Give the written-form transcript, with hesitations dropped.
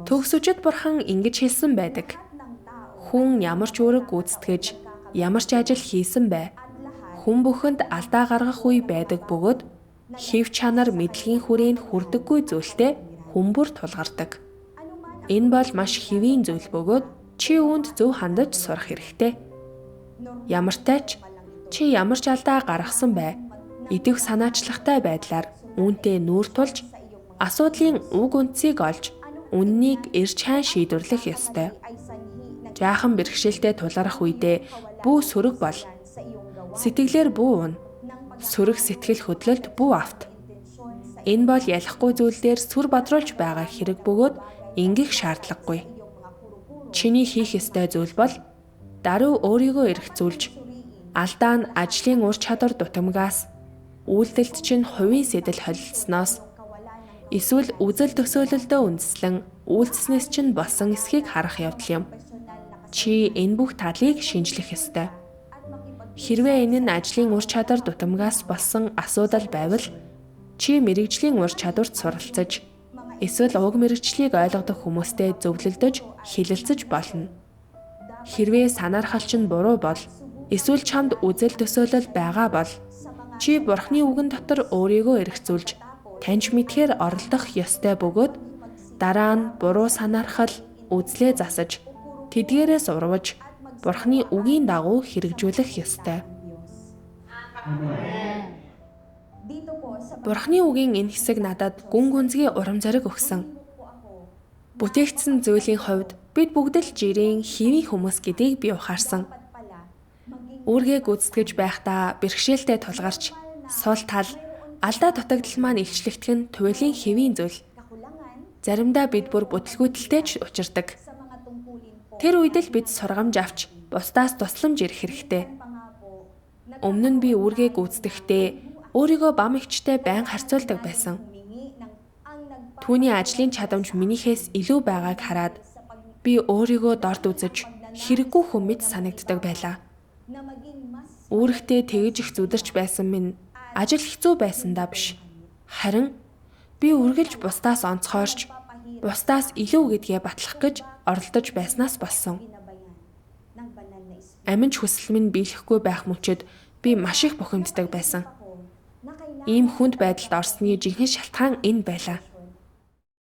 Төгсөжид бурхан ингэж хэлсэн байдаг. Хүн ямар ч үүрэг гүйцэтгэж, ямар ч ажил хийсэн бай. Хүн бүхэнд алдаа гаргах үе байдаг бөгөөд хэв чанар мэдлэгийн хүрээнд хүрдэггүй зүйлтэй хүн бүр тулгардаг. Энэ бол маш хэвийн зүйл бөгөөд чи үүнд зөв хандаж сурах хэрэгтэй. Ямартай ч чи ямар ч алдаа гаргасан бай. Идэвх санаачлагтай байдлаар үүнтэй нүүр тулж, асуудлын уг үндсийг олж, үннийг эрж хаан шийдвэрлэх ёстой. Жаахан бэрхшээлтэй тулгарх үедээ бүү сөрөг бол. Сэтгэлээр бүү уна. Сөрөг сэтгэл хөдлөлт бүү авт. Энэ бол ялахгүй зүйлдер сүр бодруулж байгаа хэрэг бөгөөд ингэх шаардлагагүй. Чиний хийх ёстой зүйл бол даруй өөрийгөө эргцүүлж, алдаа нь ажлын ур чадвар дутамгаас, үйлдэлт чинь хувийн сэтэл холилдсноос, эсвэл үзэл төсөөлөлдөө үндэслэн үйлдэснээс чинь болсон эсхийг харах явдал юм. Чи энэ бүх талыг шинжлэх ёстой. Хэрвээ энэ нь ажлын ур чадвар дутамгаас болсон асуудал байвал чи мэрэгжлийн ур чадварт суралцаж, эсвэл уг мэрэгчлийг ойлгодог хүмүүстэй зөвлөлдөж, хилэлцэж болно. Хэрвээ санаархал чинь буруу бол, эсвэл чамд үзэл төсөөлөл байгаа бол, чи бурхны үгэн дотор өөрийгөө эргцүүлж, таньж мэдхээр оролдох ёстой бөгөөд дараа нь буруу санаархал үзлээ засаж, тэдгээрээс урваж, бурхны үгийн дагуу хэрэгжүүлэх ёстой. Бурхны үгийн энэ хэсэг надад гүн гүнзгий урам зориг өгсөн. Бүтээгдсэн зүйлийн хувьд бид бүгд л жирийн хэвийн хүмүүс гэдгийг би ухаарсан. Үүргээ гүйцэтгэж байхдаа бэрхшээлтэй тулгарч, сул тал, алдаа дутагдал маань илчлэгдэх нь туйлын хэвийн зүйл. Заримдаа бид бүр бүтлгүүтэлтэй ч учирдаг. Тэр үед л бид сургамж авч, бусдаас тусламж ирэх хэрэгтэй. Өмнө нь би үүргээ гүйцэтгэхдээ өөрийгөө бам эгчтэй байн харьцуулдаг байсан. Түүний ажлын чадамж минийхээс илүү байгааг хараад би өөрийгөө дорд үзэж, хэрэггүй хүн мэт санагддаг байлаа. Үүрэгтээ тэгж их зүдэрч байсан минь ажил хэцүү байсандаа биш. Харин би үргэлж бусдаас онцгойрч, бусдаас илүү гэдгээ батлах гэж оролдож байснаас болсон. Аминч хүсэл минь биелэхгүй байх мөчид би маш их бухимддаг байсан. Ийм хүнд байдалд орсны жинхэнэ шалтгаан энэ байлаа.